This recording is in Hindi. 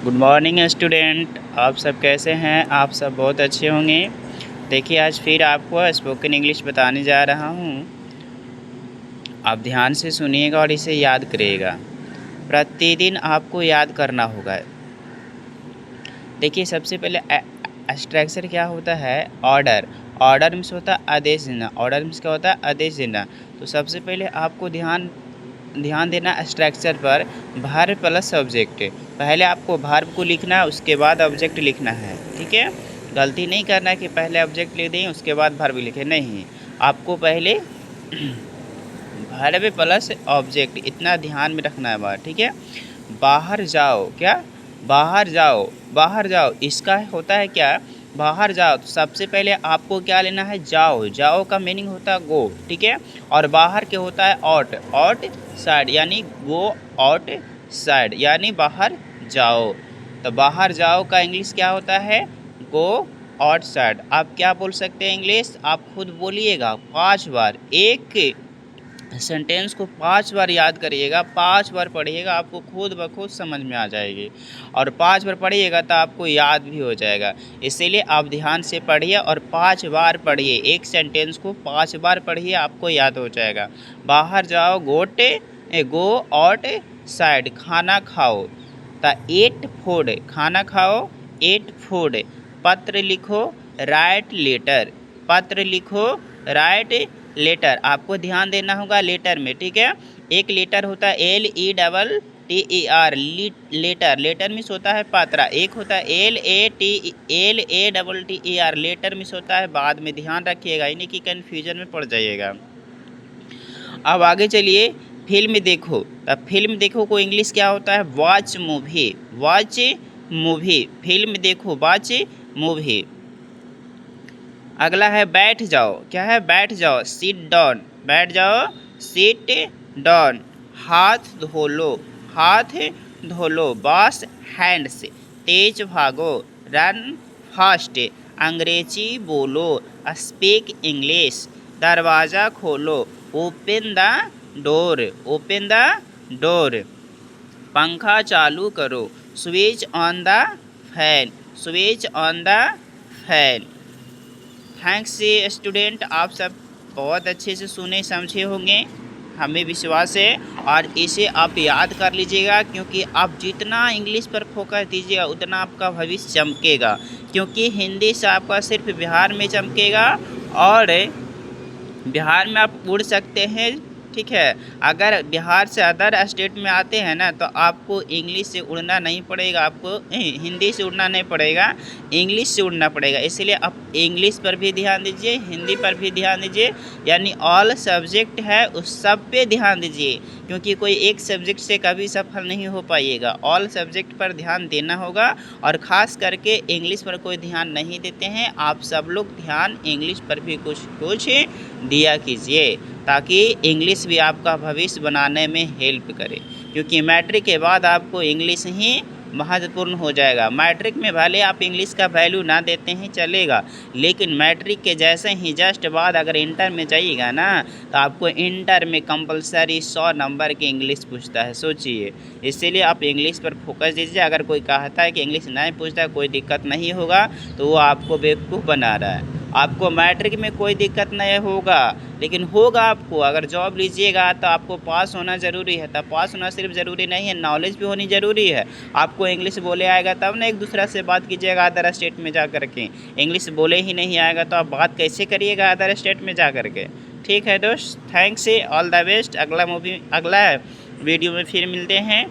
गुड मॉर्निंग स्टूडेंट, आप सब कैसे हैं। आप सब बहुत अच्छे होंगे। देखिए, आज फिर आपको स्पोकन इंग्लिश बताने जा रहा हूँ। आप ध्यान से सुनिएगा और इसे याद करिएगा। प्रतिदिन आपको याद करना होगा। देखिए, सबसे पहले स्ट्रक्चर क्या होता है। ऑर्डर। ऑर्डर मीन्स होता है आदेश देना। ऑर्डर मीन्स क्या होता है, आदेश देना। तो सबसे पहले आपको ध्यान देना स्ट्रक्चर पर। Verb plus subject. पहले आपको वर्ब को लिखना है, उसके बाद ऑब्जेक्ट लिखना है। ठीक है, गलती नहीं करना है कि पहले ऑब्जेक्ट लिख दें उसके बाद वर्ब लिखें। नहीं, आपको पहले वर्ब प्लस ऑब्जेक्ट, इतना ध्यान में रखना है बात। ठीक है, बाहर जाओ। क्या, बाहर जाओ। बाहर जाओ इसका होता है क्या, बाहर जाओ। तो सबसे पहले आपको क्या लेना है, जाओ। जाओ का मीनिंग होता है गो। ठीक है, और बाहर के होता है आउट। आउट साइड, यानी गो आउट साइड, यानी बाहर जाओ। तो बाहर जाओ का इंग्लिश क्या होता है, गो आउट साइड। आप क्या बोल सकते हैं इंग्लिश, आप खुद बोलिएगा 5 बार। एक सेंटेंस को 5 बार याद करिएगा, 5 बार पढ़िएगा, आपको खुद ब खुद समझ में आ जाएगी। और 5 बार पढ़िएगा तो आपको याद भी हो जाएगा। इसीलिए आप ध्यान से पढ़िए और 5 बार पढ़िए। एक सेंटेंस को 5 बार पढ़िए, आपको याद हो जाएगा। बाहर जाओ, गो आउट साइड, खाना खाओ। तो एट फूड, खाना खाओ, एट फूड। पत्र लिखो, राइट लेटर। पत्र लिखो, राइट लेटर। आपको ध्यान देना होगा लेटर में। ठीक है, एक लेटर होता है LETTER, लेटर। लेटर मीन्स होता है पात्रा। एक होता है LATTER, लेटर मीन्स होता है बाद में। ध्यान रखिएगा, यानी कि कन्फ्यूजन में पड़ जाइएगा। अब आगे चलिए, फिल्म देखो। अब फिल्म देखो को इंग्लिश क्या होता है, watch movie. Watch movie, film देखो, वॉच मूवी। अगला है बैठ जाओ। क्या है, बैठ जाओ, सिट डाउन। बैठ जाओ, सिट डाउन। हाथ धो लो, हाथ धो लो। वॉश हैंड्स, तेज भागो, रन फास्ट। अंग्रेजी बोलो, स्पीक इंग्लिश। दरवाज़ा खोलो, open the door, open the door. पंखा चालू करो, switch on the fan, switch on the fan. Thanks student, आप सब बहुत अच्छे से सुने समझे होंगे, हमें विश्वास है। और इसे आप याद कर लीजिएगा, क्योंकि आप जितना इंग्लिश पर फोकस दीजिएगा उतना आपका भविष्य चमकेगा। क्योंकि हिंदी से आपका सिर्फ बिहार में चमकेगा, और बिहार में आप उड़ सकते हैं। ठीक है, अगर बिहार से अदर स्टेट में आते हैं ना, तो आपको इंग्लिश से उड़ना नहीं पड़ेगा, आपको हिंदी से उड़ना नहीं पड़ेगा, इंग्लिश से उड़ना पड़ेगा। इसलिए आप इंग्लिश पर भी ध्यान दीजिए, हिंदी पर भी ध्यान दीजिए, यानी ऑल सब्जेक्ट है उस सब पे ध्यान दीजिए। क्योंकि कोई एक सब्जेक्ट से कभी सफल नहीं हो पाइएगा, ऑल सब्जेक्ट पर ध्यान देना होगा। और ख़ास करके इंग्लिश पर कोई ध्यान नहीं देते हैं, आप सब लोग ध्यान इंग्लिश पर भी कुछ कुछ दिया कीजिए, ताकि इंग्लिश भी आपका भविष्य बनाने में हेल्प करे। क्योंकि मैट्रिक के बाद आपको इंग्लिश ही महत्वपूर्ण हो जाएगा। मैट्रिक में भले आप इंग्लिश का वैल्यू ना देते हैं चलेगा, लेकिन मैट्रिक के जैसे ही जस्ट बाद अगर इंटर में जाइएगा ना, तो आपको इंटर में कंपलसरी 100 नंबर की इंग्लिश पूछता है, सोचिए। इसीलिए आप इंग्लिश पर फोकस दीजिए। अगर कोई कहता है कि इंग्लिश नहीं पूछता है, कोई दिक्कत नहीं होगा, तो वो आपको बेवकूफ़ बना रहा है। आपको मैट्रिक में कोई दिक्कत नहीं होगा, लेकिन होगा आपको। अगर जॉब लीजिएगा तो आपको पास होना ज़रूरी है। तब पास होना सिर्फ ज़रूरी नहीं है, नॉलेज भी होनी ज़रूरी है। आपको इंग्लिश बोले आएगा तब ना एक दूसरे से बात कीजिएगा अदर स्टेट में जा कर के। इंग्लिश बोले ही नहीं आएगा तो आप बात कैसे करिएगा अदर स्टेट में जा कर के। ठीक है दोस्त, थैंक्स, ऑल द बेस्ट। अगला वीडियो में फिर मिलते हैं।